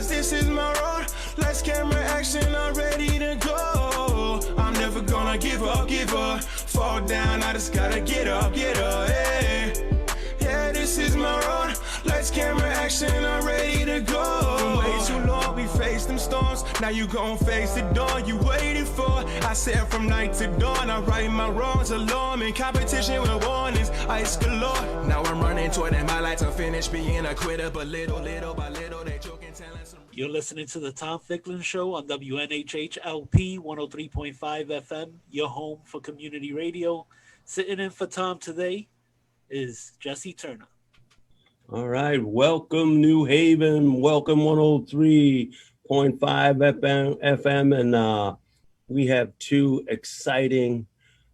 cause this is my road. Lights, camera, action, I'm ready to go. I'm never gonna give up, fall down, I just gotta get up, hey. Yeah, this is my road. Lights, camera, action, I'm ready to go. Way too long, we faced them storms. Now you gon' face the dawn you waited for. I said from night to dawn, I right my wrongs alone. In competition with warnings, ice galore. Now I'm running toward it, my lights unfinished, being a quitter. But little by little, they choking talents. You're listening to the Tom Ficklin Show on WNHHLP 103.5 FM, your home for community radio. Sitting in for Tom today is Jesse Turner. All right. Welcome, New Haven. Welcome, 103.5 FM. And we have two exciting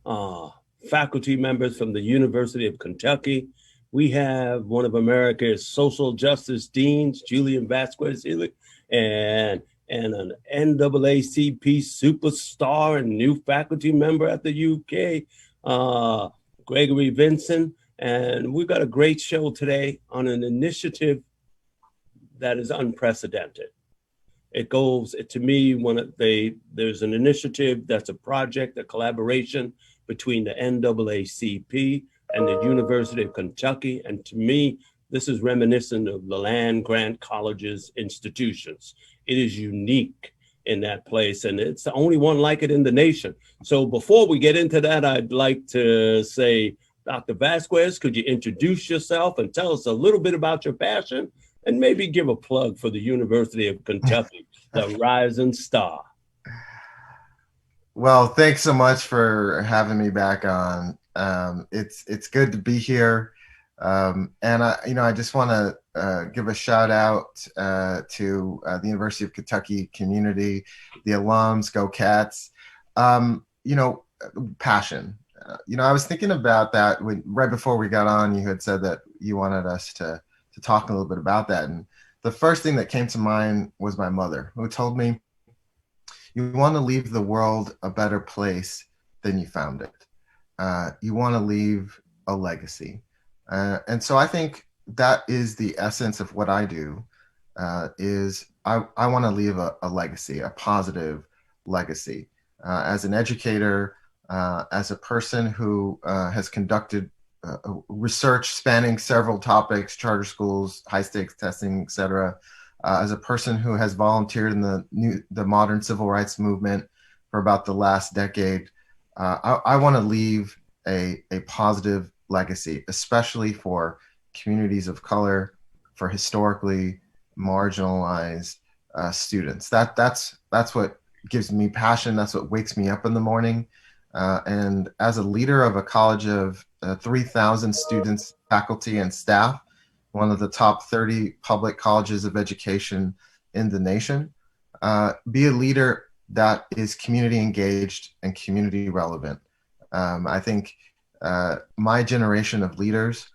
faculty members from the University of Kentucky. We have one of America's social justice deans, Julian Vasquez, Heilig, and an NAACP superstar and new faculty member at the UK, Gregory Vincent. And we've got a great show today on an initiative that is unprecedented. It goes, to me, there's an initiative that's a project, a collaboration between the NAACP and the University of Kentucky. And to me, this is reminiscent of the land-grant colleges institutions. It is unique in that place, and it's the only one like it in the nation. So before we get into that, I'd like to say, Dr. Vasquez, could you introduce yourself and tell us a little bit about your passion and maybe give a plug for the University of Kentucky, the rising star? Well, thanks so much for having me back on. It's good to be here. And I just want to give a shout out to the University of Kentucky community, the alums, go Cats. Passion. I was thinking about that right before we got on. You had said that you wanted us to talk a little bit about that. And the first thing that came to mind was my mother, who told me, you want to leave the world a better place than you found it. You want to leave a legacy. And so I think that is the essence of what I do, is I want to leave a legacy, a positive legacy. As an educator, as a person who has conducted research spanning several topics, charter schools, high stakes testing, et cetera, as a person who has volunteered in the modern civil rights movement for about the last decade, I want to leave a positive legacy, especially for communities of color, for historically marginalized students. That's what gives me passion. That's what wakes me up in the morning. And as a leader of a college of 3,000 students, faculty, and staff, one of the top 30 public colleges of education in the nation, be a leader that is community engaged and community relevant. I think my generation of leaders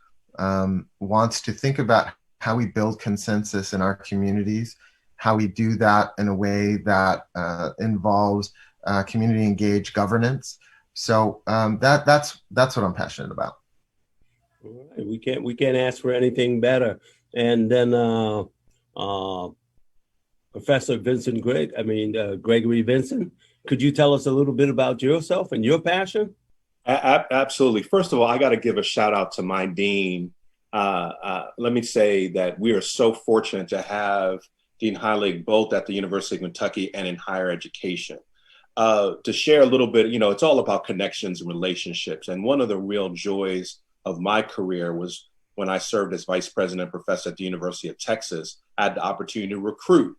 wants to think about how we build consensus in our communities, how we do that in a way that involves community engaged governance. So that's what I'm passionate about. All right. We can't ask for anything better. And then Professor Gregory Vincent, could you tell us a little bit about yourself and your passion? Absolutely. First of all, I got to give a shout out to my dean. Let me say that we are so fortunate to have Dean Heilig both at the University of Kentucky and in higher education. To share a little bit, it's all about connections and relationships. And one of the real joys of my career was when I served as vice president professor at the University of Texas. I had the opportunity to recruit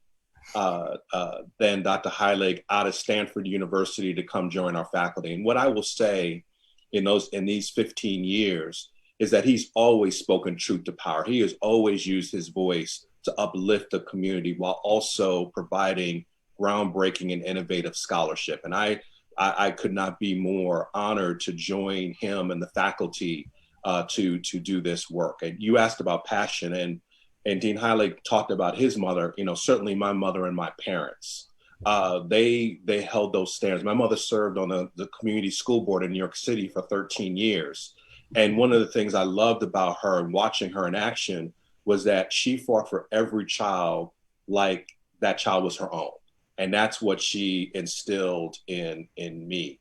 then Dr. Heilig out of Stanford University to come join our faculty. And what I will say in these 15 years is that he's always spoken truth to power. He has always used his voice to uplift the community while also providing groundbreaking and innovative scholarship. And I could not be more honored to join him and the faculty to do this work. And you asked about passion, and Dean Heilig talked about his mother. Certainly my mother and my parents. They held those standards. My mother served on the community school board in New York City for 13 years. And one of the things I loved about her and watching her in action was that she fought for every child like that child was her own. And that's what she instilled in me.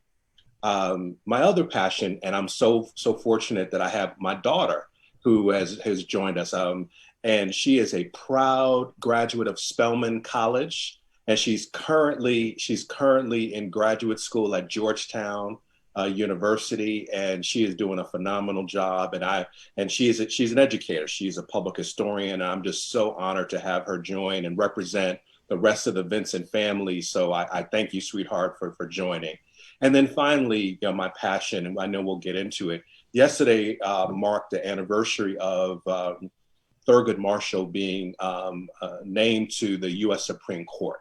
My other passion, and I'm so fortunate that I have my daughter who has joined us, and she is a proud graduate of Spelman College, and she's currently in graduate school at Georgetown University, and she is doing a phenomenal job. And she's an educator. She's a public historian. And I'm just so honored to have her join and represent the rest of the Vincent family. So I thank you, sweetheart, for joining. And then finally, my passion, and I know we'll get into it. Yesterday marked the anniversary of Thurgood Marshall being named to the U.S. Supreme Court.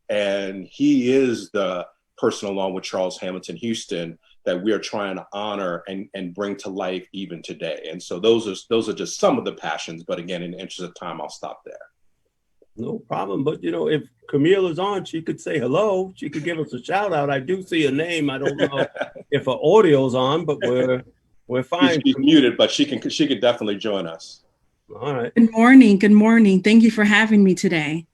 And he is the person, along with Charles Hamilton Houston, that we are trying to honor and bring to life even today. And so those are just some of the passions. But again, in the interest of time, I'll stop there. No problem. But, if Camille is on, she could say hello. She could give us a shout out. I do see a name. I don't know if her audio's on, but we're fine. She's muted, but she could definitely join us. All right. Good morning. Good morning. Thank you for having me today.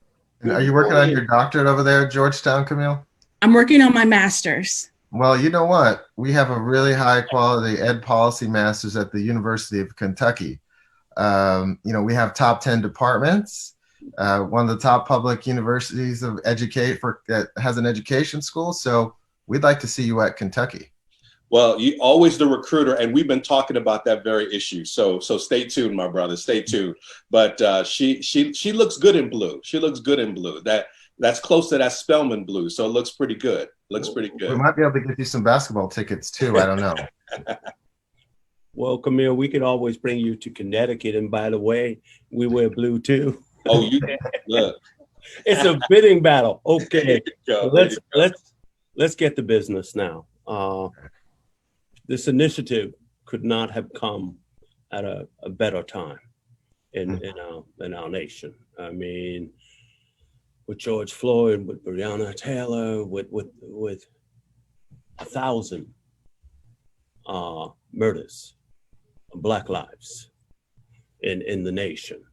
And are you working on your doctorate over there at Georgetown, Camille? I'm working on my master's. Well, you know what? We have a really high quality ed policy master's at the University of Kentucky. We have top 10 departments. One of the top public universities that has an education school. So we'd like to see you at Kentucky. Well, you always the recruiter, and we've been talking about that very issue. So stay tuned, my brother. Stay tuned. But she looks good in blue. She looks good in blue. That's close to that Spelman blue. So it looks pretty good. Looks pretty good. We might be able to get you some basketball tickets too. I don't know. Well, Camille, we could always bring you to Connecticut. And by the way, we wear blue too. Oh, you look. It's a bidding battle. Okay. Go. Let's get to business now. This initiative could not have come at a better time in our nation. I mean, with George Floyd, with Breonna Taylor, with 1,000 murders of Black lives in the nation,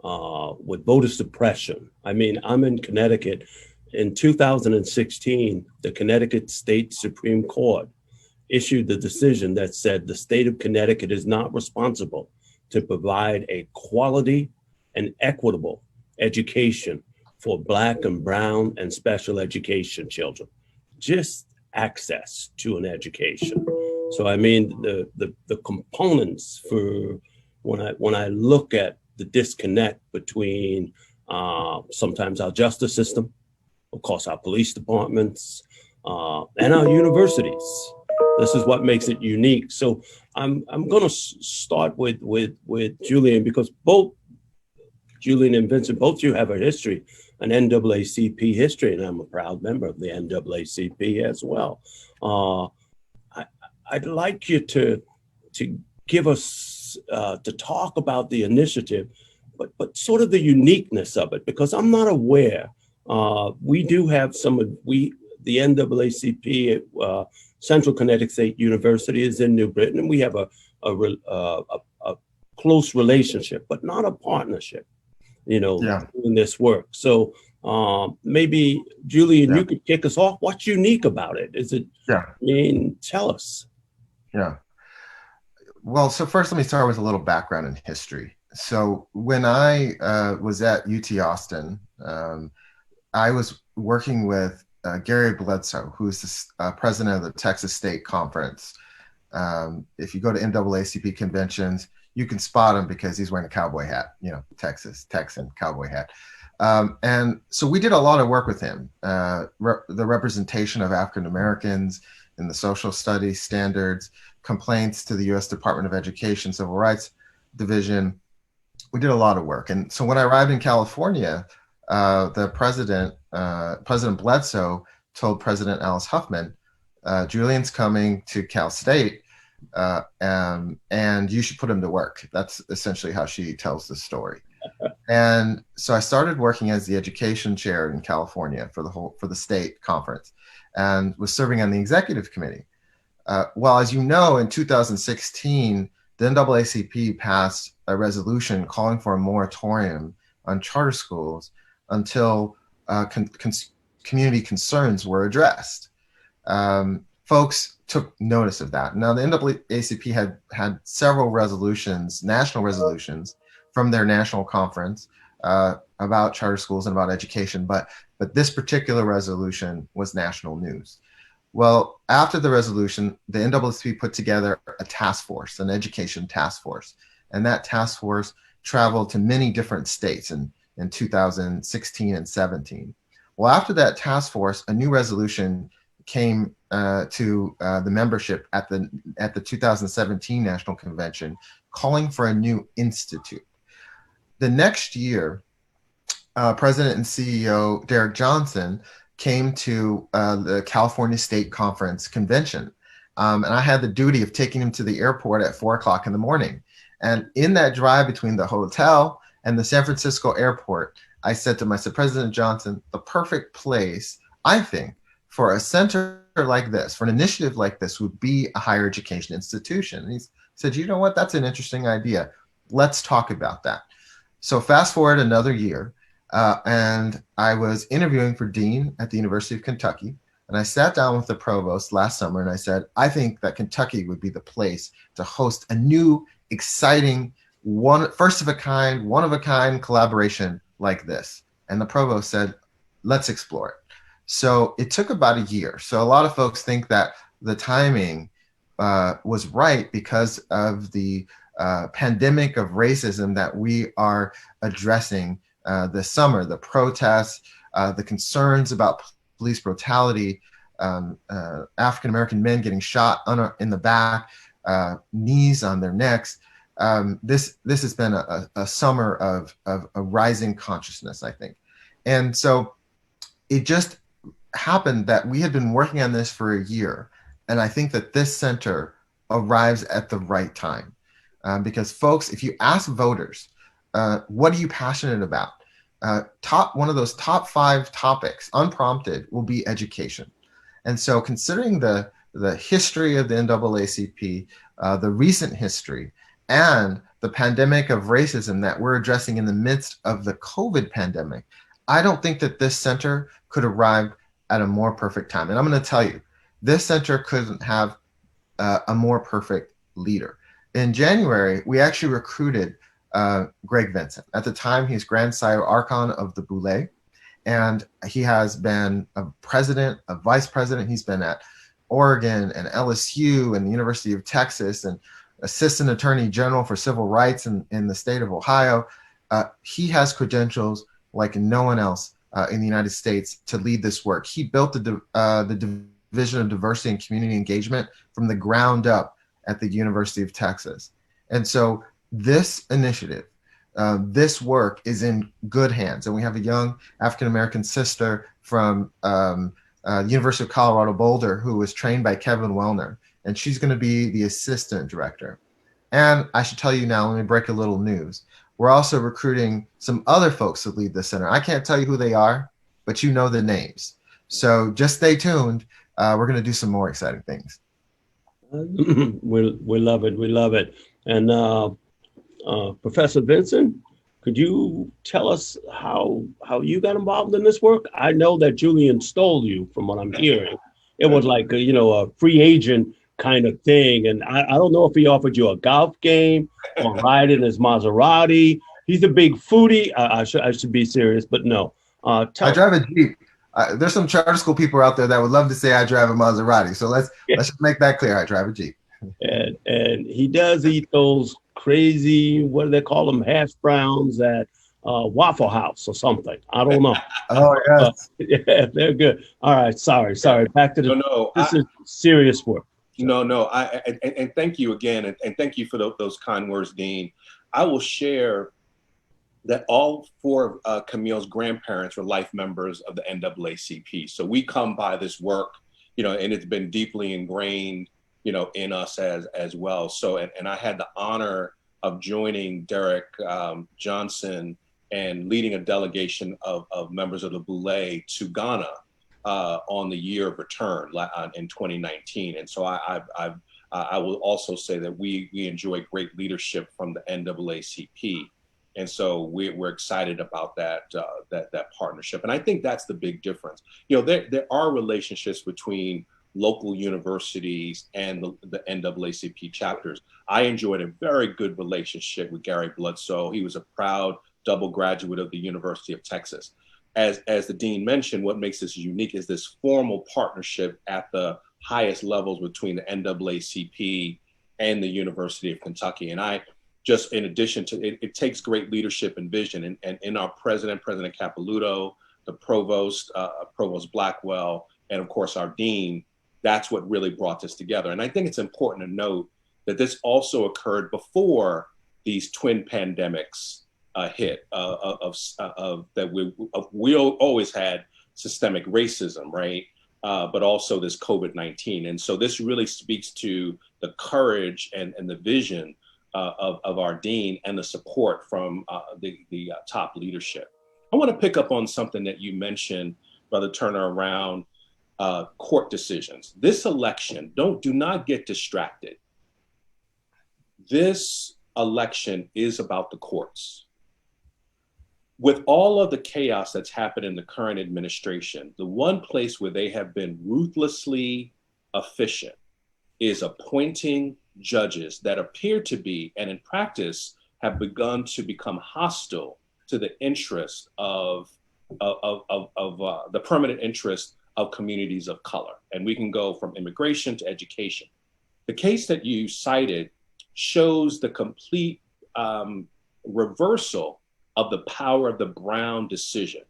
with voter suppression. I mean, I'm in Connecticut. In 2016, the Connecticut State Supreme Court issued the decision that said the state of Connecticut is not responsible to provide a quality and equitable education for Black and Brown and special education children, just access to an education. So I mean, the components for when I look at the disconnect between sometimes our justice system, of course, our police departments, and our universities. This is what makes it unique. So I'm going to start with Julian, because both Julian and Vincent, both you have a history, an NAACP history, and I'm a proud member of the NAACP as well. I'd like you to give us to talk about the initiative, but sort of the uniqueness of it, because I'm not aware. We do have the NAACP, Central Connecticut State University is in New Britain, and we have a close relationship, but not a partnership, doing this work. So maybe, Julian, you could kick us off. What's unique about it? Is it, tell us. Yeah. Well, so first let me start with a little background in history. So when I was at UT Austin, I was working with Gary Bledsoe, who's the president of the Texas State Conference. If you go to NAACP conventions, you can spot him because he's wearing a cowboy hat, Texan cowboy hat. And so we did a lot of work with him, the representation of African Americans in the social studies standards, complaints to the U.S. Department of Education, Civil Rights Division. We did a lot of work. And so when I arrived in California, the President Bledsoe told President Alice Huffman, Julian's coming to Cal State, and you should put him to work. That's essentially how she tells the story. And so I started working as the education chair in California for the state conference, and was serving on the executive committee. Well, as you know, in 2016, the NAACP passed a resolution calling for a moratorium on charter schools until community concerns were addressed. Folks took notice of that. Now, the NAACP had several resolutions, national resolutions, from their national conference about charter schools and about education, but this particular resolution was national news. Well, after the resolution, the NAACP put together a task force, an education task force, and that task force traveled to many different states in 2016 and 17. Well, after that task force, a new resolution came to the membership at the 2017 National Convention, calling for a new institute. The next year, President and CEO Derek Johnson came to the California State Conference convention. And I had the duty of taking him to the airport at 4 o'clock in the morning. And in that drive between the hotel and the San Francisco airport, I said to him, I said, President Johnson, the perfect place, I think, for a center like this, for an initiative like this, would be a higher education institution. And he said, you know what, that's an interesting idea. Let's talk about that. So fast forward another year, and I was interviewing for dean at the University of Kentucky. And I sat down with the provost last summer and I said, I think that Kentucky would be the place to host a new, exciting, one of a kind collaboration like this. And the provost said, let's explore it. So it took about a year. So a lot of folks think that the timing was right because of the pandemic of racism that we are addressing this summer, the protests, the concerns about police brutality, African-American men getting shot in the back, knees on their necks. This has been a summer of a rising consciousness, I think. And so it just happened that we had been working on this for a year. And I think that this center arrives at the right time. Because folks, if you ask voters, what are you passionate about? One of those top 5 topics, unprompted, will be education. And so considering the history of the NAACP, the recent history, and the pandemic of racism that we're addressing in the midst of the COVID pandemic, I don't think that this center could arrive at a more perfect time. And I'm going to tell you, this center couldn't have a more perfect leader. In January, we actually recruited Greg Vincent. At the time, he's Grand Sire Archon of the Boulé, and he has been a president, a vice president. He's been at Oregon and LSU and the University of Texas, and assistant attorney general for civil rights in the state of Ohio. He has credentials like no one else in the United States to lead this work. He built the Division of Diversity and Community Engagement from the ground up at the University of Texas. And so this initiative, this work is in good hands. And we have a young African-American sister from University of Colorado Boulder who was trained by Kevin Wellner, and she's going to be the assistant director. And I should tell you now, let me break a little news. We're also recruiting some other folks to lead the center. I can't tell you who they are, but you know the names. So just stay tuned. We're going to do some more exciting things. We love it. We love it. And Professor Vincent, could you tell us how you got involved in this work? I know that Julian stole you, from what I'm hearing. It was like a free agent kind of thing. And I don't know if he offered you a golf game or ride in his Maserati. He's a big foodie. I should be serious, but no. I drive a Jeep. There's some charter school people out there that would love to say I drive a Maserati. So let's just make that clear. I drive a Jeep. And he does eat those crazy, what do they call them, hash browns at Waffle House or something. I don't know. Oh, yes. Yeah, they're good. All right. Sorry. Back to this is serious work. No. And thank you again. And thank you for those kind words, Dean. I will share that all 4 of Camille's grandparents were life members of the NAACP. So we come by this work, and it's been deeply ingrained, in us as well. So, and I had the honor of joining Derek Johnson and leading a delegation of members of the Boulé to Ghana on the year of return in 2019. And so I will also say that we enjoy great leadership from the NAACP. And so we're excited about that partnership. And I think that's the big difference. You know, there are relationships between local universities and the NAACP chapters. I enjoyed a very good relationship with Gary Bledsoe. He was a proud double graduate of the University of Texas. As the dean mentioned, what makes this unique is this formal partnership at the highest levels between the NAACP and the University of Kentucky. And I just, in addition to it takes great leadership and vision. And in our President Capilouto, the Provost Blackwell, and of course our Dean, that's what really brought this together. And I think it's important to note that this also occurred before these twin pandemics hit we always had systemic racism, right? But also this COVID-19. And so this really speaks to the courage and the vision of our dean and the support from the top leadership. I want to pick up on something that you mentioned, Brother Turner, around court decisions. This election, do not get distracted. This election is about the courts. With all of the chaos that's happened in the current administration, the one place where they have been ruthlessly efficient is appointing judges that appear to be, and in practice, have begun to become hostile to the interest of the permanent interest of communities of color. And we can go from immigration to education. The case that you cited shows the complete reversal of the power of the Brown decision.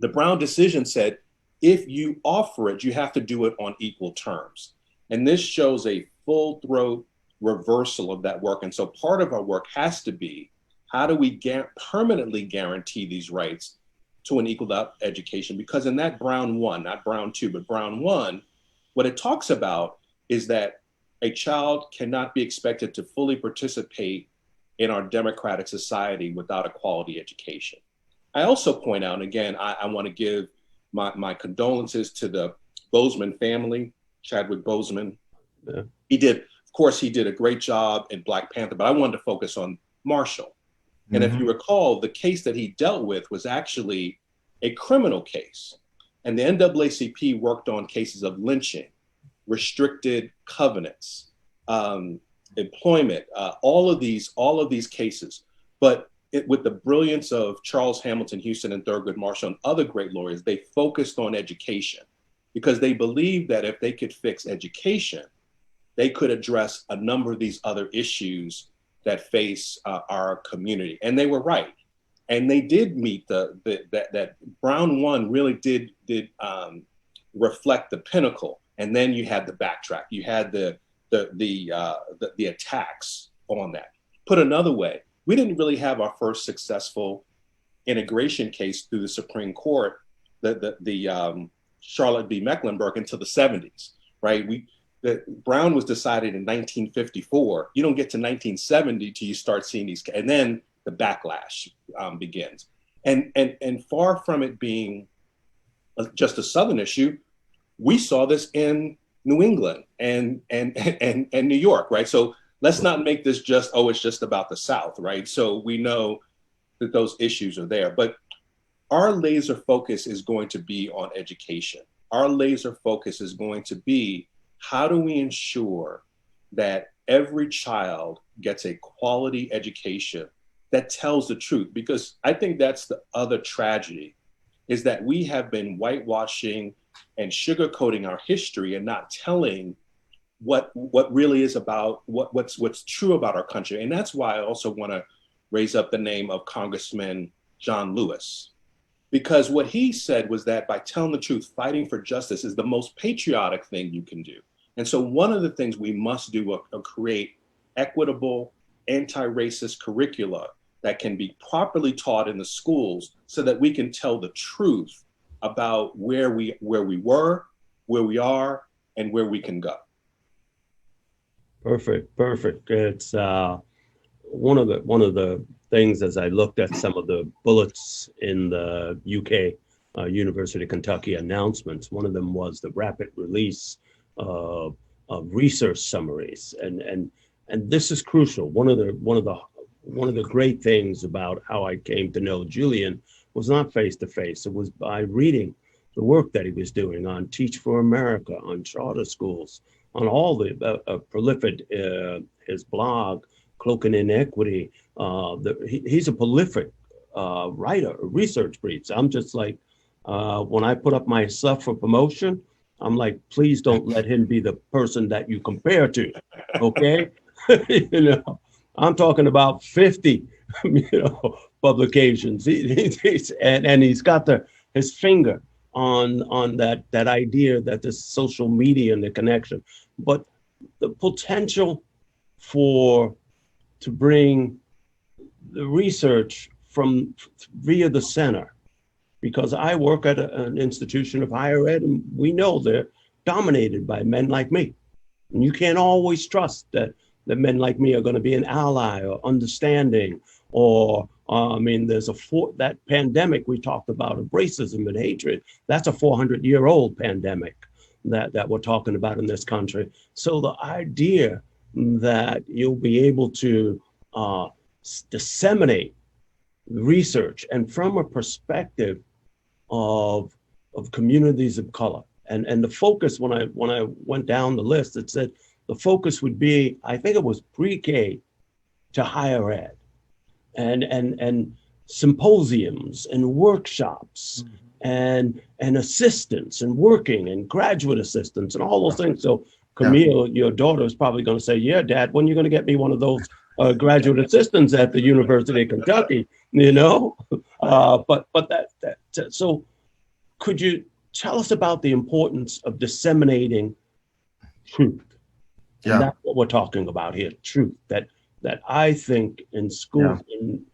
The Brown decision said, if you offer it, you have to do it on equal terms. And this shows a full throat reversal of that work. And so part of our work has to be, how do we permanently guarantee these rights to an equal education? Because in that Brown 1, not Brown 2, but Brown 1, what it talks about is that a child cannot be expected to fully participate in our democratic society without a quality education. I also point out, and again, I want to give my condolences to the Bozeman family, Chadwick Boseman. Yeah. He did a great job in Black Panther, but I wanted to focus on Marshall. And if you recall, the case that he dealt with was actually a criminal case. And the NAACP worked on cases of lynching, restricted covenants, employment, all of these cases. But with the brilliance of Charles Hamilton Houston and Thurgood Marshall and other great lawyers, they focused on education because they believed that if they could fix education, they could address a number of these other issues that face our community. And they were right. And they did meet that Brown 1 really did reflect the pinnacle. And then you had the backtrack. You had the attacks on that. Put another way, we didn't really have our first successful integration case through the Supreme Court, the Charlotte v. Mecklenburg, until the 70s, right? Brown was decided in 1954. You don't get to 1970 till you start seeing these, and then the backlash begins. And far from it being just a Southern issue, we saw this in New England and New York, right? So let's not make this just, it's just about the South, right? So we know that those issues are there, but our laser focus is going to be on education. Our laser focus is going to be, how do we ensure that every child gets a quality education that tells the truth? Because I think that's the other tragedy, is that we have been whitewashing and sugarcoating our history and not telling what really is about what's true about our country. And that's why I also want to raise up the name of Congressman John Lewis, because what he said was that by telling the truth, fighting for justice is the most patriotic thing you can do. And so one of the things we must do are create equitable, anti-racist curricula that can be properly taught in the schools so that we can tell the truth about where we were, where we are, and where we can go. Perfect. It's one of the things, as I looked at some of the bullets in the UK University of Kentucky announcements, one of them was the rapid release of research summaries, and this is crucial. One of the one of the great things about how I came to know Julian was not face-to-face. It was by reading the work that he was doing on Teach for America, on charter schools, on all the prolific, his blog, Cloak and Inequity. He's a prolific writer, research briefs. I'm just like, when I put up my stuff for promotion, I'm like, please don't let him be the person that you compare to, okay? You know, I'm talking about 50, publications. And he's got his finger on that idea that the social media and the connection, but the potential to bring the research from via the center, because I work at an institution of higher ed, and we know they're dominated by men like me. And you can't always trust that men like me are going to be an ally or understanding, or there's that pandemic we talked about of racism and hatred. That's a 400-year-old pandemic that we're talking about in this country. So the idea that you'll be able to disseminate research, and from a perspective of communities of color, and the focus, when I went down the list, it said the focus would be, I think it was pre-K to higher ed, and symposiums and workshops, and assistants and working and graduate assistants and all those things. So Camille, your daughter, is probably going to say, yeah, Dad, when are you going to get me one of those graduate assistants at the University of Kentucky, so could you tell us about the importance of disseminating truth? Yeah. And that's what we're talking about here, truth, that I think in schools, and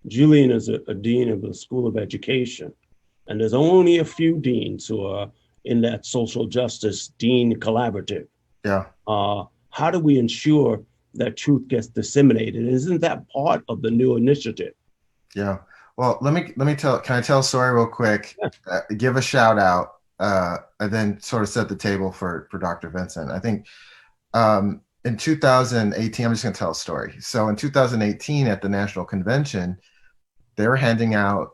Julian is a dean of the School of Education, and there's only a few deans who are in that social justice dean collaborative. Yeah. How do we ensure that truth gets disseminated? Isn't that part of the new initiative? Yeah. Well, let me tell. Can I tell a story real quick? Yeah. Give a shout out, and then sort of set the table for Dr. Vincent. I think in 2018, I'm just going to tell a story. So in 2018, at the National Convention, they were handing out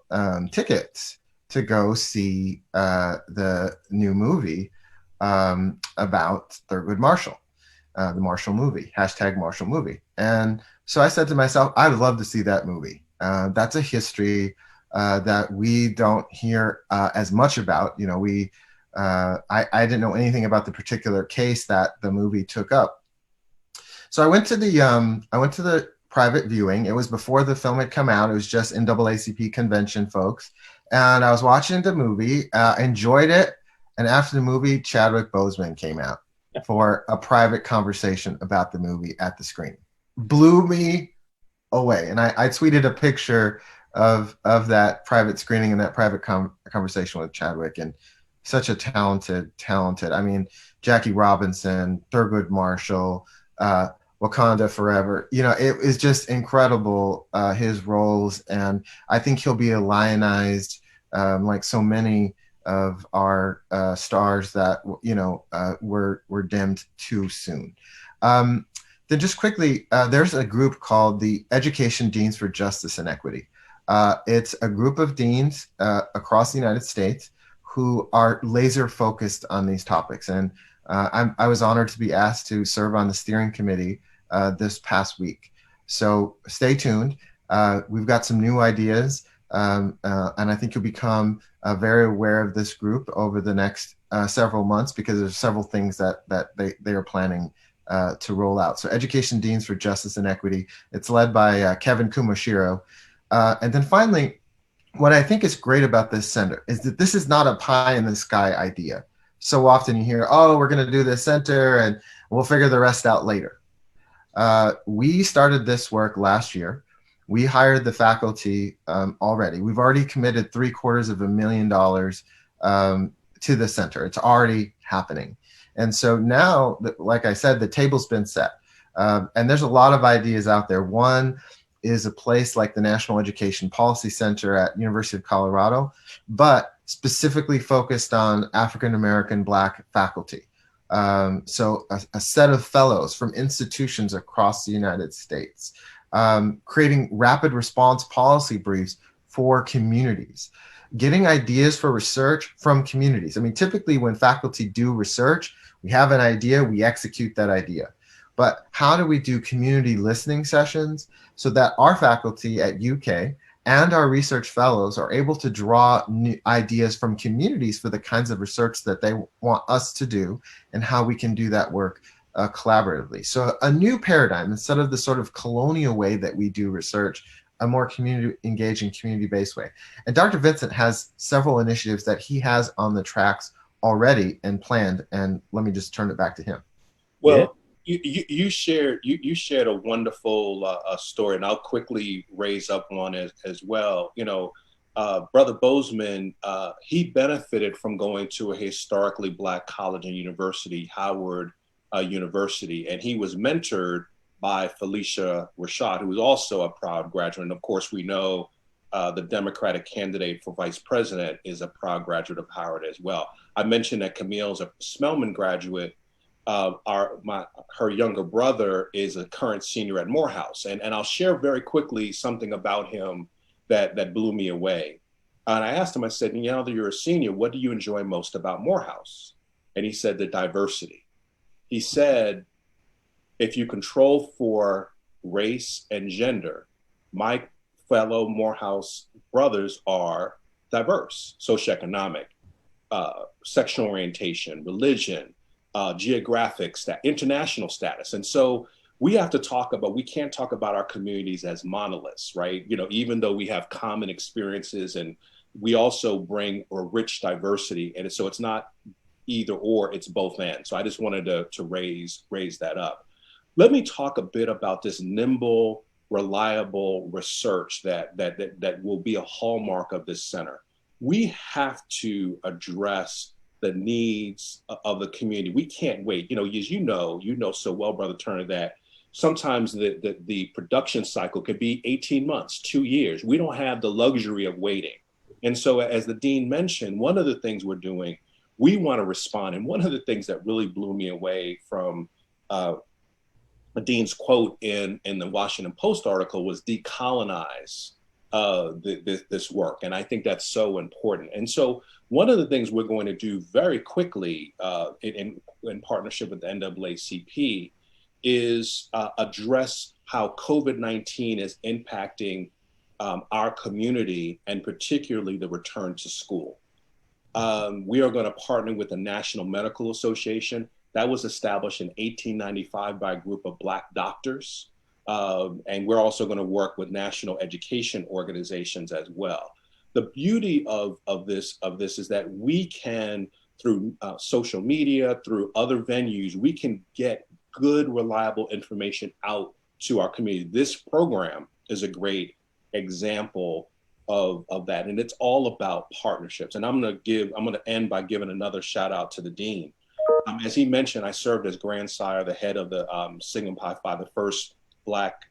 tickets to go see the new movie about Thurgood Marshall. The Marshall movie, #Marshall movie. And so I said to myself, I'd love to see that movie. That's a history that we don't hear as much about. I didn't know anything about the particular case that the movie took up. So I went to the private viewing. It was before the film had come out. It was just NAACP convention folks. And I was watching the movie, enjoyed it. And after the movie, Chadwick Boseman came out for a private conversation about the movie at the screen. Blew me away. And I tweeted a picture of that private screening and that private conversation with Chadwick, and such a talented, I mean, Jackie Robinson, Thurgood Marshall, Wakanda Forever. It is just incredible, his roles. And I think he'll be a lionized, like so many of our stars that were dimmed too soon. Then just quickly, there's a group called the Education Deans for Justice and Equity. It's a group of deans across the United States who are laser focused on these topics. And I was honored to be asked to serve on the steering committee this past week. So stay tuned. We've got some new ideas. And I think you'll become very aware of this group over the next several months, because there's several things that they are planning to roll out. So Education Deans for Justice and Equity. It's led by Kevin Kumashiro. And then finally, what I think is great about this center is that this is not a pie in the sky idea. So often you hear, oh, we're going to do this center and we'll figure the rest out later. We started this work last year. We hired the faculty already. We've already committed $750,000 to the center. It's already happening. And so now, like I said, the table's been set. And there's a lot of ideas out there. One is a place like the National Education Policy Center at University of Colorado, but specifically focused on African-American Black faculty. So a set of fellows from institutions across the United States. creating rapid response policy briefs for communities, getting ideas for research from communities. I mean, typically when faculty do research, we have an idea, we execute that idea. But how do we do community listening sessions so that our faculty at UK and our research fellows are able to draw new ideas from communities for the kinds of research that they want us to do, and how we can do that work collaboratively. So a new paradigm, instead of the sort of colonial way that we do research, a more community engaging, community-based way. And Dr. Vincent has several initiatives that he has on the tracks already and planned. And let me just turn it back to him. Well, you shared a wonderful story, and I'll quickly raise up one as well. You know, Brother Bozeman, he benefited from going to a historically Black college and university, Howard University, and he was mentored by Felicia Rashad, who was also a proud graduate. And of course, we know the Democratic candidate for vice president is a proud graduate of Howard as well. I mentioned that Camille's a Spelman graduate. Her younger brother is a current senior at Morehouse. And I'll share very quickly something about him that blew me away. And I asked him, I said, now that you're a senior, what do you enjoy most about Morehouse? And he said, the diversity. He said, if you control for race and gender, my fellow Morehouse brothers are diverse, socioeconomic, sexual orientation, religion, geographic, international status. And so we have to we can't talk about our communities as monoliths, right? You know, even though we have common experiences, and we also bring a rich diversity. And so it's not either or, it's both and. So I just wanted to raise that up. Let me talk a bit about this nimble, reliable research that will be a hallmark of this center. We have to address the needs of the community. We can't wait. You know, as you know so well, Brother Turner, that sometimes the production cycle could be 18 months, 2 years. We don't have the luxury of waiting. And so, as the dean mentioned, one of the things we're doing, we want to respond. And one of the things that really blew me away from the dean's quote in the Washington Post article was decolonize this work. And I think that's so important. And so one of the things we're going to do very quickly in partnership with the NAACP is address how COVID-19 is impacting our community, and particularly the return to school. We are going to partner with the National Medical Association. That was established in 1895 by a group of Black doctors. And we're also going to work with national education organizations as well. The beauty of this is that we can, through social media, through other venues, we can get good, reliable information out to our community. This program is a great example of that. And it's all about partnerships. And I'm going to end by giving another shout out to the dean. As he mentioned, I served as grandsire, the head of the Sigma Pi Phi, the first Black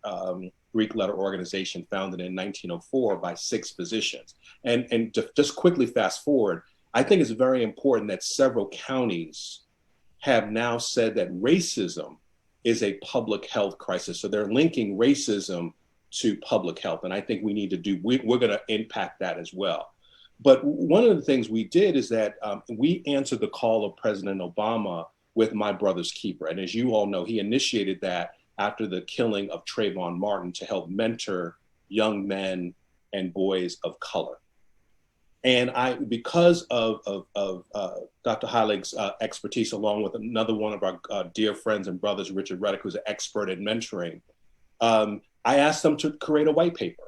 Greek letter organization founded in 1904 by 6 physicians. And to just quickly fast forward, I think it's very important that several counties have now said that racism is a public health crisis. So they're linking racism to public health. And I think we need to we're going to impact that as well. But one of the things we did is that we answered the call of President Obama with My Brother's Keeper. And as you all know, he initiated that after the killing of Trayvon Martin to help mentor young men and boys of color. And because of Dr. Heilig's expertise, along with another one of our dear friends and brothers, Richard Reddick, who's an expert in mentoring, I asked them to create a white paper.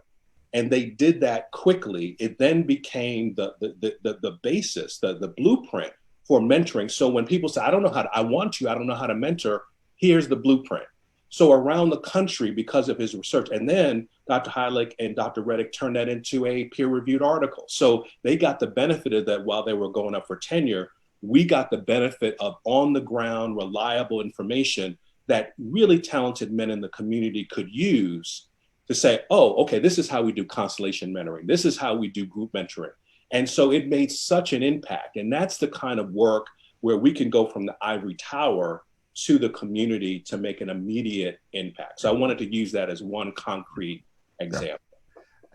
And they did that quickly. It then became the basis, the blueprint for mentoring. So when people say, I don't know how to mentor, here's the blueprint. So around the country, because of his research, and then Dr. Heilig and Dr. Reddick turned that into a peer-reviewed article. So they got the benefit of that while they were going up for tenure. We got the benefit of on-the-ground, reliable information that really talented men in the community could use to say, oh, okay, this is how we do constellation mentoring. This is how we do group mentoring. And so it made such an impact. And that's the kind of work where we can go from the ivory tower to the community to make an immediate impact. So I wanted to use that as one concrete example.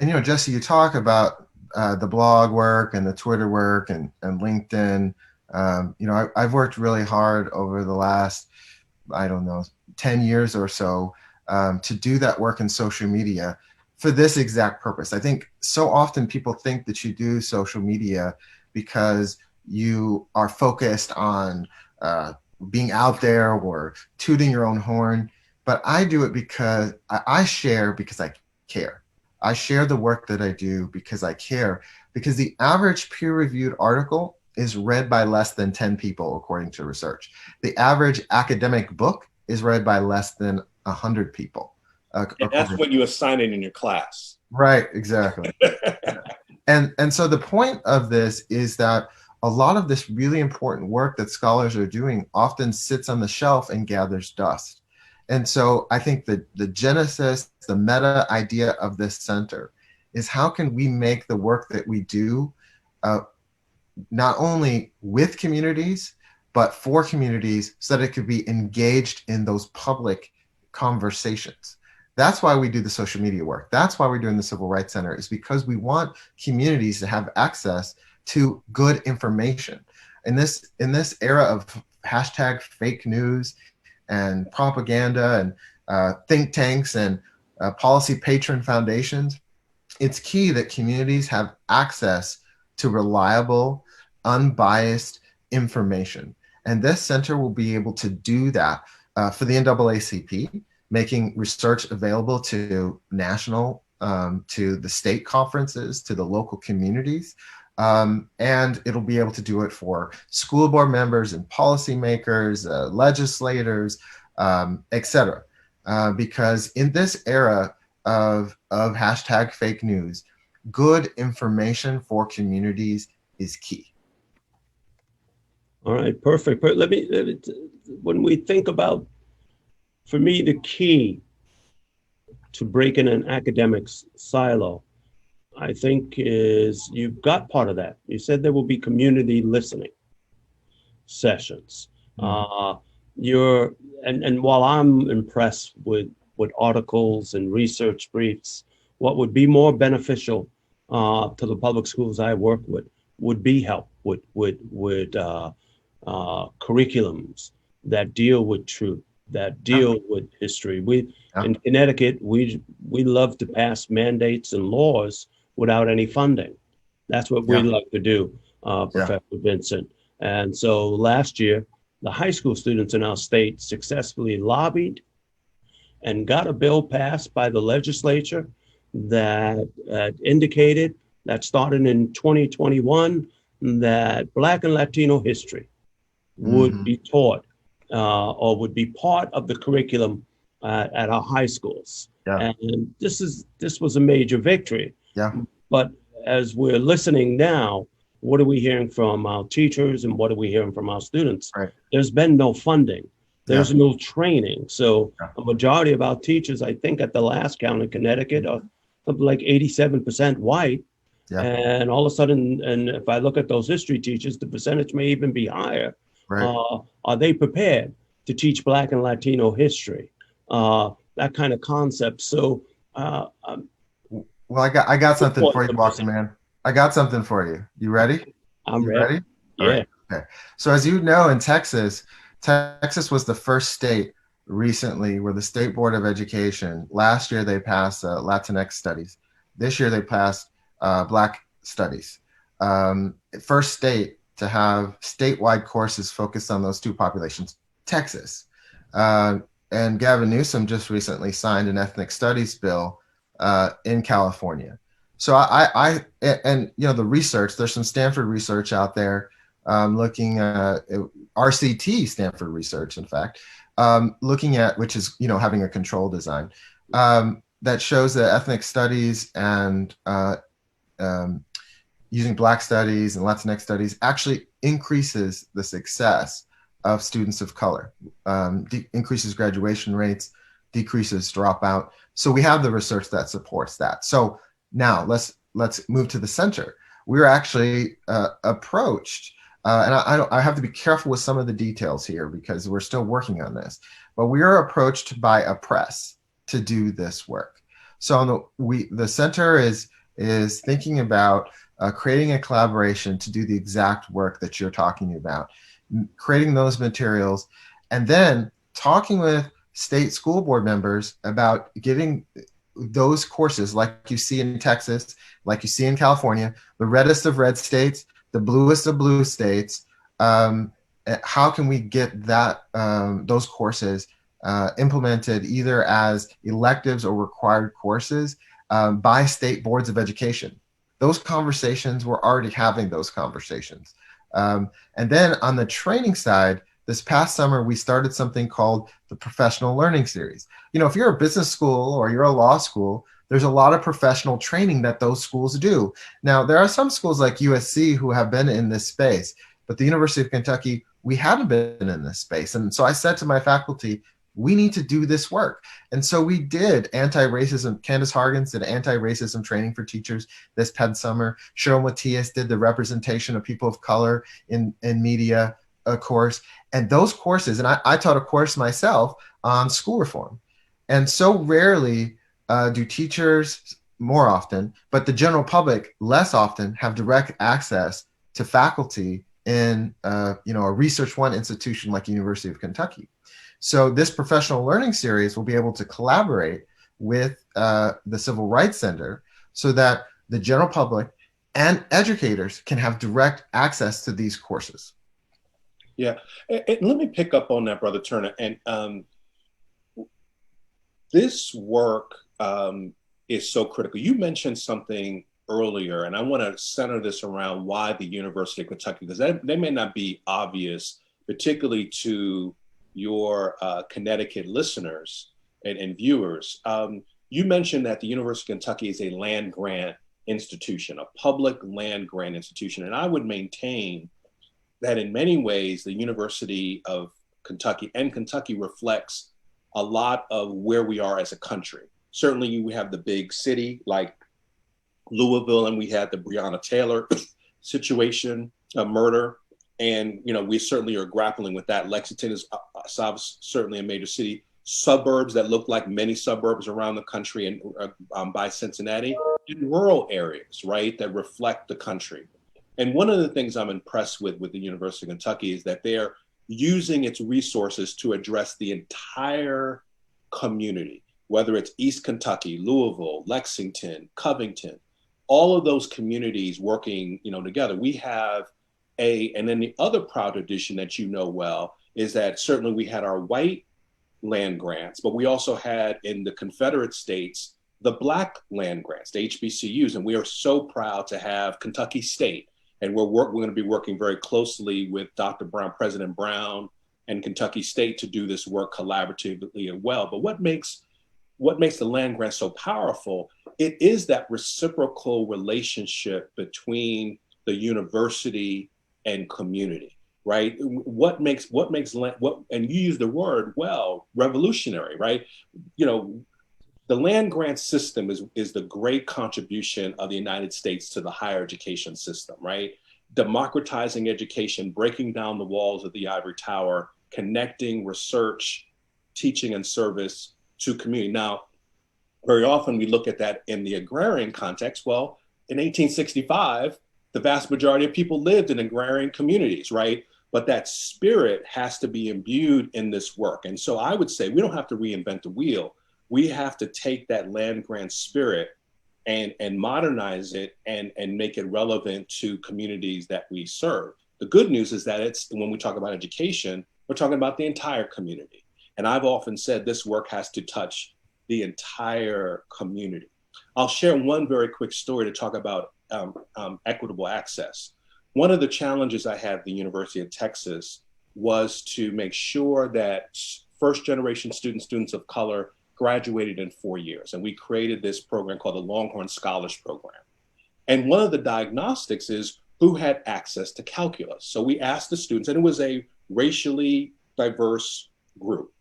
And, Jesse, you talk about the blog work and the Twitter work and LinkedIn. I've worked really hard over the last, 10 years or so to do that work in social media for this exact purpose. I think so often people think that you do social media because you are focused on being out there or tooting your own horn. But I do it because I share because I care. I share the work that I do because I care, because the average peer-reviewed article is read by less than 10 people, according to research. The average academic book is read by less than 100 people. And that's when you assign it in your class. Right, exactly. And so the point of this is that a lot of this really important work that scholars are doing often sits on the shelf and gathers dust. And so I think that the genesis, the meta idea of this center is how can we make the work that we do not only with communities, but for communities so that it could be engaged in those public conversations. That's why we do the social media work. That's why we're doing the Civil Rights Center, is because we want communities to have access to good information. In this era of hashtag fake news and propaganda and think tanks and policy patron foundations, it's key that communities have access to reliable, unbiased information. And this center will be able to do that for the NAACP, making research available to national, to the state conferences, to the local communities. And it'll be able to do it for school board members and policymakers, legislators, et cetera. Because in this era of hashtag fake news, good information for communities is key. All right, perfect. But let me, when we think about, for me, the key to breaking an academic silo, I think is you've got part of that. You said there will be community listening sessions. And while I'm impressed with articles and research briefs, what would be more beneficial to the public schools I work with would be help with curriculums that deal with truth, that deal with history. In Connecticut, we love to pass mandates and laws without any funding. That's what we love to do, Professor Vincent. And so last year, the high school students in our state successfully lobbied and got a bill passed by the legislature that indicated that starting in 2021, that Black and Latino history would be taught or would be part of the curriculum at our high schools. And this was a major victory. But as we're listening now, what are we hearing from our teachers and what are we hearing from our students? There's been no funding. There's no training. So a majority of our teachers, I think at the last count in Connecticut, are something like 87% white. And all of a sudden, and if I look at those history teachers, the percentage may even be higher. Are they prepared to teach Black and Latino history? That kind of concept. So, well, I got something for you, Walker, man. I got something for you. You ready? I'm ready. All right. Okay. So as you know, in Texas was the first state recently where the State Board of Education, last year they passed Latinx studies. This year they passed Black studies. First state to have statewide courses focused on those two populations, Texas. And Gavin Newsom just recently signed an ethnic studies bill in California. So the research, there's some Stanford research out there looking at RCT Stanford research, in fact, looking at, which is, having a control design that shows that ethnic studies and using Black studies and Latinx studies actually increases the success of students of color, increases graduation rates, decreases dropout. So we have the research that supports that. So now let's move to the center. We were actually approached and I have to be careful with some of the details here because we're still working on this, but we are approached by a press to do this work. So the center is thinking about creating a collaboration to do the exact work that you're talking about, creating those materials, and then talking with state school board members about getting those courses like you see in Texas, like you see in California, the reddest of red states, the bluest of blue states. How can we get that those courses implemented either as electives or required courses by state boards of education? Those conversations, we're already having those conversations. And then on the training side, this past summer, we started something called the Professional Learning Series. You know, if you're a business school or you're a law school, there's a lot of professional training that those schools do. Now, there are some schools like USC who have been in this space, but the University of Kentucky, we haven't been in this space. And so I said to my faculty, we need to do this work. And so we did anti-racism. Candace Hargens did anti-racism training for teachers this past summer. Cheryl Matias did the representation of people of color in media course. And those courses, and I taught a course myself on school reform. And so rarely do teachers, more often, but the general public less often, have direct access to faculty in a Research One institution like University of Kentucky. So this professional learning series will be able to collaborate with the Civil Rights Center so that the general public and educators can have direct access to these courses. Yeah, and let me pick up on that, Brother Turner. And this work is so critical. You mentioned something earlier, and I want to center this around why the University of Kentucky, because they may not be obvious, particularly to your Connecticut listeners and viewers. You mentioned that the University of Kentucky is a land grant institution, a public land grant institution, and I would maintain that in many ways, the University of Kentucky and Kentucky reflects a lot of where we are as a country. Certainly we have the big city like Louisville, and we had the Breonna Taylor situation, a murder. And, we certainly are grappling with that. Lexington is certainly a major city. Suburbs that look like many suburbs around the country and by Cincinnati, in rural areas, right, that reflect the country. And one of the things I'm impressed with the University of Kentucky is that they're using its resources to address the entire community, whether it's East Kentucky, Louisville, Lexington, Covington, all of those communities working, together. We have and then the other proud addition that well is that certainly we had our white land grants, but we also had in the Confederate states, the Black land grants, the HBCUs. And we are so proud to have Kentucky State. And we're going to be working very closely with Dr. Brown, President Brown, and Kentucky State to do this work collaboratively as well. But what makes the land grant so powerful? It is that reciprocal relationship between the university and community, right? What makes and you use the word revolutionary, right? The land grant system is the great contribution of the United States to the higher education system, right? Democratizing education, breaking down the walls of the ivory tower, connecting research, teaching, and service to community. Now, very often we look at that in the agrarian context. Well, in 1865, the vast majority of people lived in agrarian communities, right? But that spirit has to be imbued in this work. And so I would say we don't have to reinvent the wheel. We have to take that land grant spirit and modernize it and make it relevant to communities that we serve. The good news is that when we talk about education, we're talking about the entire community. And I've often said this work has to touch the entire community. I'll share one very quick story to talk about equitable access. One of the challenges I had at the University of Texas was to make sure that first generation students of color graduated in 4 years. And we created this program called the Longhorn Scholars Program. And one of the diagnostics is who had access to calculus. So we asked the students, and it was a racially diverse group.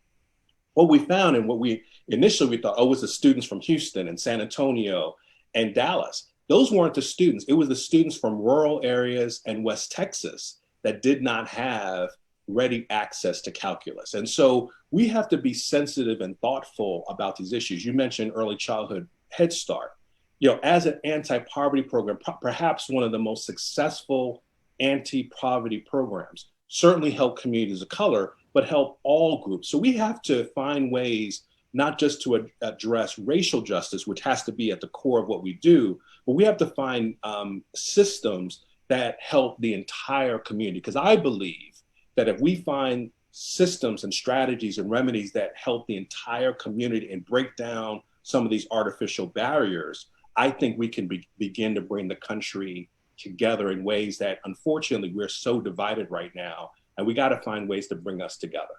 What we found and what we initially thought, was the students from Houston and San Antonio and Dallas. Those weren't the students. It was the students from rural areas and West Texas that did not have ready access to calculus. And so we have to be sensitive and thoughtful about these issues. You mentioned early childhood Head Start. You know, as an anti-poverty program, perhaps one of the most successful anti-poverty programs, certainly help communities of color, but help all groups. So we have to find ways not just to address racial justice, which has to be at the core of what we do, but we have to find systems that help the entire community. Because I believe that if we find systems and strategies and remedies that help the entire community and break down some of these artificial barriers, I think we can begin to bring the country together in ways that, unfortunately, we're so divided right now, and we got to find ways to bring us together.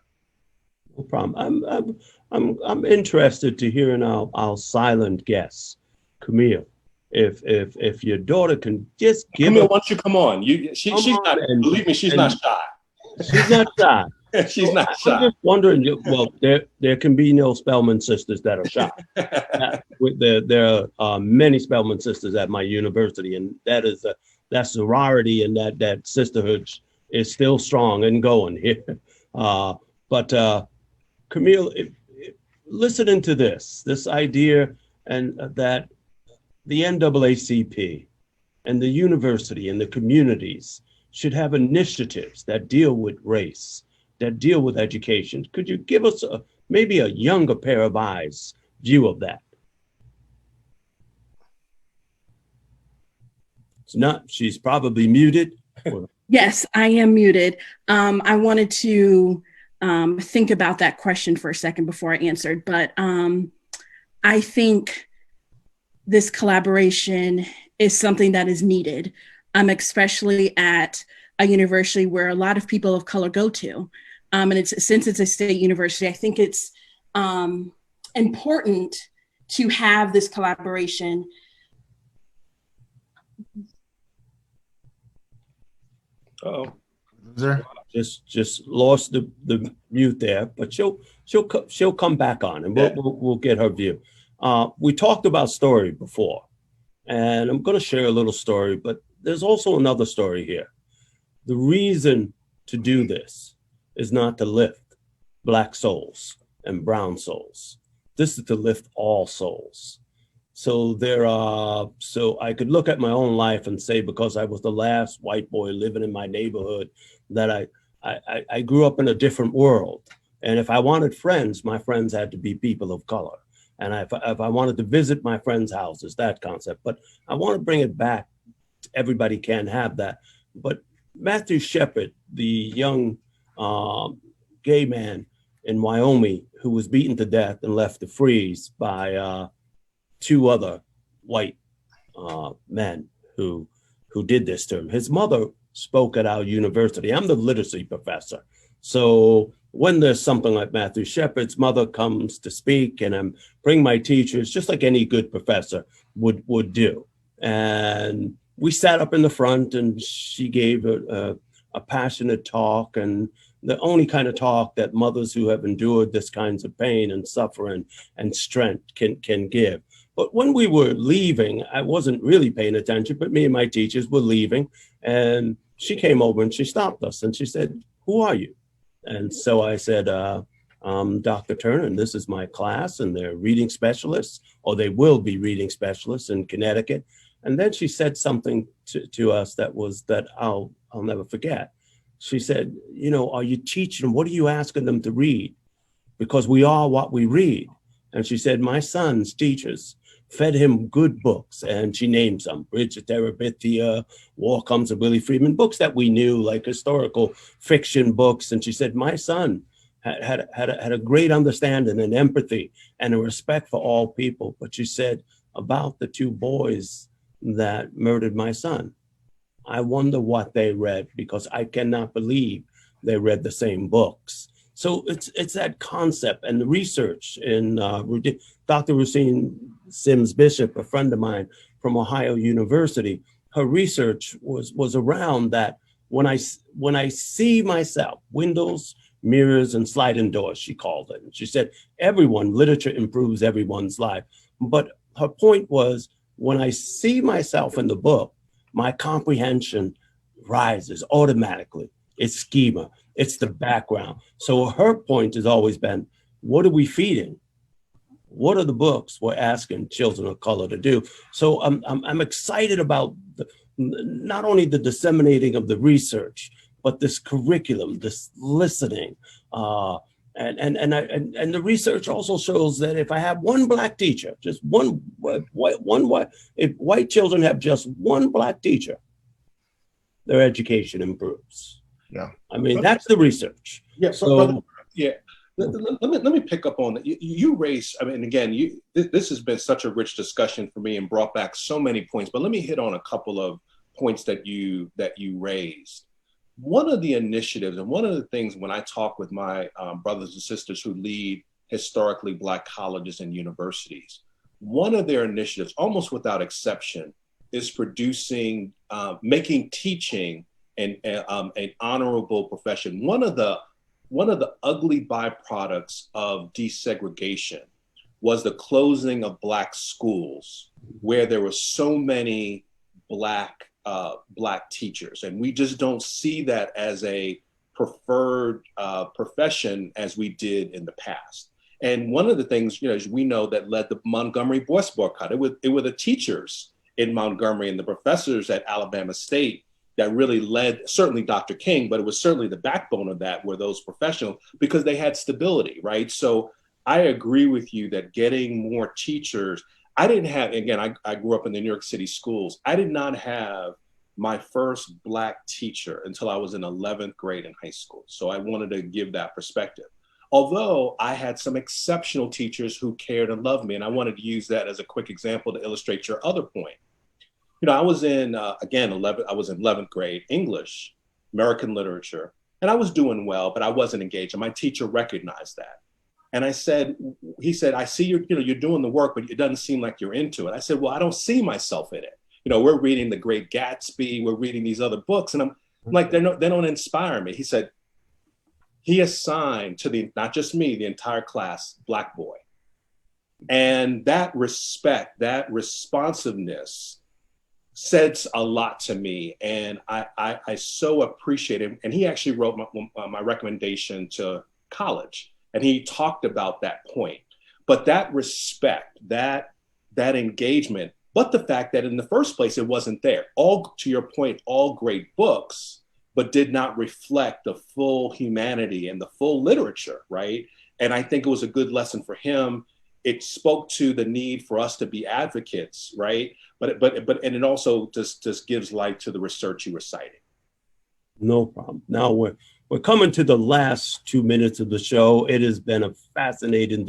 No problem. I'm interested to hear our silent guests, Camille. If your daughter can just give Camille, why don't you come on? She's not. Believe me, she's not shy. She's not shy. She's not shy. I'm just wondering. Well, there can be no Spelman sisters that are shy. There are many Spelman sisters at my university, and that's a rarity, and that sisterhood is still strong and going here. But Camille, listening to this idea, and that the NAACP and the university and the communities should have initiatives that deal with race, that deal with education. Could you give us maybe a younger pair of eyes view of that? It's not, she's probably muted. Yes, I am muted. I wanted to think about that question for a second before I answered, but I think this collaboration is something that is needed, especially at a university where a lot of people of color go to. And since it's a state university, I think it's important to have this collaboration. Oh, just lost the mute there, but she'll come back on, and we'll get her view. We talked about story before, and I'm going to share a little story, but there's also another story here. The reason to do this is not to lift Black souls and brown souls. This is to lift all souls. So so I could look at my own life and say, because I was the last white boy living in my neighborhood, that I grew up in a different world. And if I wanted friends, my friends had to be people of color. And if I wanted to visit my friends' houses, that concept. But I want to bring it back. Everybody can have that. But Matthew Shepard, the young gay man in Wyoming who was beaten to death and left to freeze by two other white men who did this to him. His mother spoke at our university. I'm the literacy professor. So when there's something like Matthew Shepard's mother comes to speak, and I'm bring my teachers, just like any good professor would do. And we sat up in the front, and she gave a passionate talk, and the only kind of talk that mothers who have endured this kinds of pain and suffering and strength can give. But when we were leaving, I wasn't really paying attention, but me and my teachers were leaving, and she came over and she stopped us and she said, "Who are you?" And so I said, I'm Dr. Turner, and this is my class, and they're reading specialists, or they will be reading specialists in Connecticut. And then she said something to us that I'll never forget. She said, "You know, are you teaching them? What are you asking them to read? Because we are what we read." And she said, "My son's teachers fed him good books." And she named some: Bridget Terabithia, War Comes of Willie Freeman, books that we knew, like historical fiction books. And she said, "My son had a great understanding and empathy and a respect for all people." But she said about the two boys that murdered my son, "I wonder what they read, because I cannot believe they read the same books." So it's that concept and the research in Dr. Racine Sims Bishop, a friend of mine from Ohio University. Her research was around that. When I see myself, windows, mirrors, and sliding doors, she called it. And she said, literature improves everyone's life. But her point was, when I see myself in the book, my comprehension rises automatically. It's schema, it's the background. So her point has always been, what are we feeding? What are the books we're asking children of color to do? So I'm excited about not only the disseminating of the research, but this curriculum, this listening, and the research also shows that if I have one Black teacher, just one white, if white children have just one Black teacher, their education improves. Yeah, I mean, that's the research. Yeah, So brother, yeah. Let me pick up on that. You raised, I mean, again, this has been such a rich discussion for me and brought back so many points, but let me hit on a couple of points that you raised. One of the initiatives and one of the things when I talk with my brothers and sisters who lead historically Black colleges and universities, one of their initiatives, almost without exception, is producing, making teaching an honorable profession. One of the ugly byproducts of desegregation was the closing of Black schools, where there were so many Black teachers, and we just don't see that as a preferred profession as we did in the past. And one of the things, as we know, that led the Montgomery bus boycott, it were the teachers in Montgomery and the professors at Alabama State that really led, certainly Dr. King, but it was certainly the backbone of that were those professionals, because they had stability, right? So I agree with you that getting more teachers, I didn't have, again, I grew up in the New York City schools. I did not have my first Black teacher until I was in 11th grade in high school. So I wanted to give that perspective. Although I had some exceptional teachers who cared and loved me, and I wanted to use that as a quick example to illustrate your other point. I was in, again, I was in 11th grade English, American literature, and I was doing well, but I wasn't engaged. And my teacher recognized that. And he said, I see you're doing the work, but it doesn't seem like you're into it. I said, well, I don't see myself in it. We're reading The Great Gatsby, we're reading these other books, and I'm like, they don't inspire me. He said, he assigned to not just me, the entire class, Black boy. And that respect, that responsiveness says a lot to me, and I so appreciate it. And he actually wrote my recommendation to college, and he talked about that point. But that respect, that engagement, but the fact that in the first place it wasn't there. All, to your point, all great books, but did not reflect the full humanity and the full literature, right? And I think it was a good lesson for him. It spoke to the need for us to be advocates, right? But and it also just gives light to the research you were citing. no problem. Now we're coming to the last 2 minutes of the show. It has been a fascinating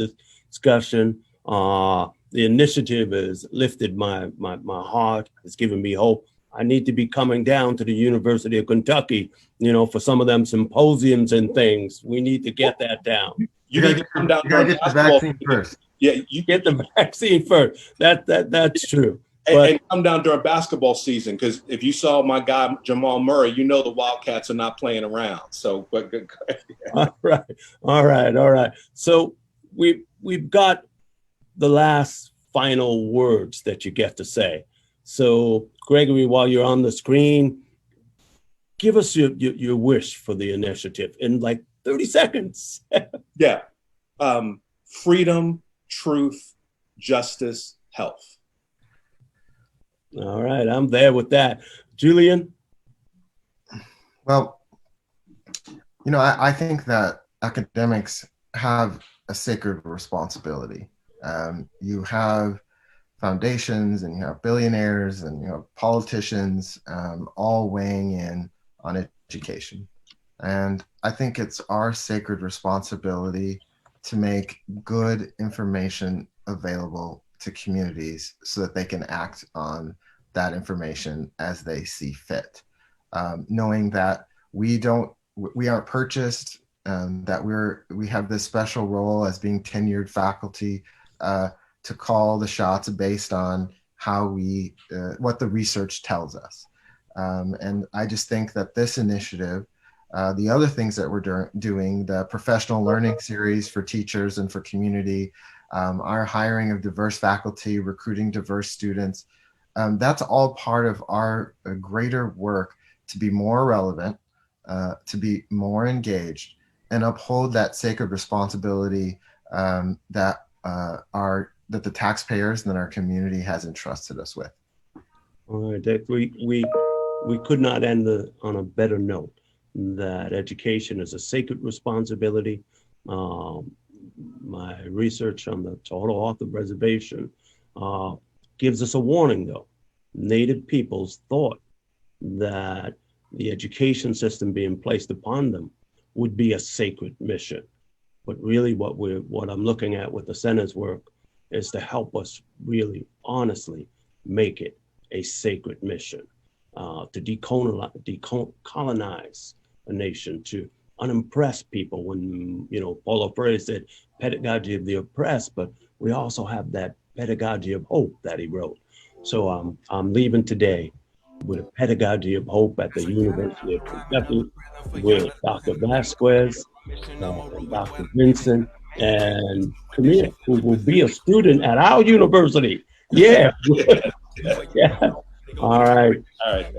discussion. The initiative has lifted my heart. It's given me hope. I need to be coming down to the University of Kentucky, for some of them symposiums and things. We need to get that down. You need to come down. You gotta get the vaccine first. Yeah, you Get the vaccine first. That's true. and come down during basketball season, because if you saw my guy Jamal Murray, the Wildcats are not playing around. So, but good. All right. So we've got the last final words that you get to say. So Gregory, while you're on the screen, give us your wish for the initiative in like 30 seconds. Yeah. Freedom, truth, justice, health. All right, I'm there with that. Julian? Well, I think that academics have a sacred responsibility. You have foundations and you have billionaires and you have politicians all weighing in on education. And I think it's our sacred responsibility to make good information available to communities so that they can act on that information as they see fit. Knowing that we aren't purchased, that we have this special role as being tenured faculty to call the shots based on how what the research tells us. And I just think that this initiative, the other things that we're doing, the professional learning series for teachers and for community, our hiring of diverse faculty, recruiting diverse students, that's all part of our greater work to be more relevant, to be more engaged, and uphold that sacred responsibility that the taxpayers and our community has entrusted us with. All right, Dick, we could not end on a better note, that education is a sacred responsibility. My research on the Tohono O'odham Reservation gives us a warning, though. Native peoples thought that the education system being placed upon them would be a sacred mission. But really what I'm looking at with the center's work is to help us really honestly make it a sacred mission, to decolonize a nation, to unimpress people. When, Paulo Freire said pedagogy of the oppressed, but we also have that pedagogy of hope that he wrote. So I'm leaving today with a pedagogy of hope at the University of Kentucky with Dr. Vasquez, Dr. Vincent, and Camille, who will be a student at our university. Yeah. Yeah. All right.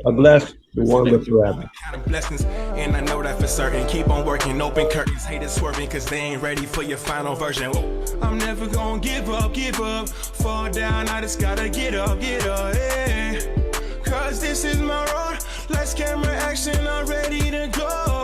God bless the one with forever. Blessings, and I know that for certain. Keep on working, open curtains, haters swerving, cause they ain't ready for your final version. I'm never gonna give up, fall down, I just gotta get up, yeah. Cause this is my road, lights, camera, action, I'm ready to go.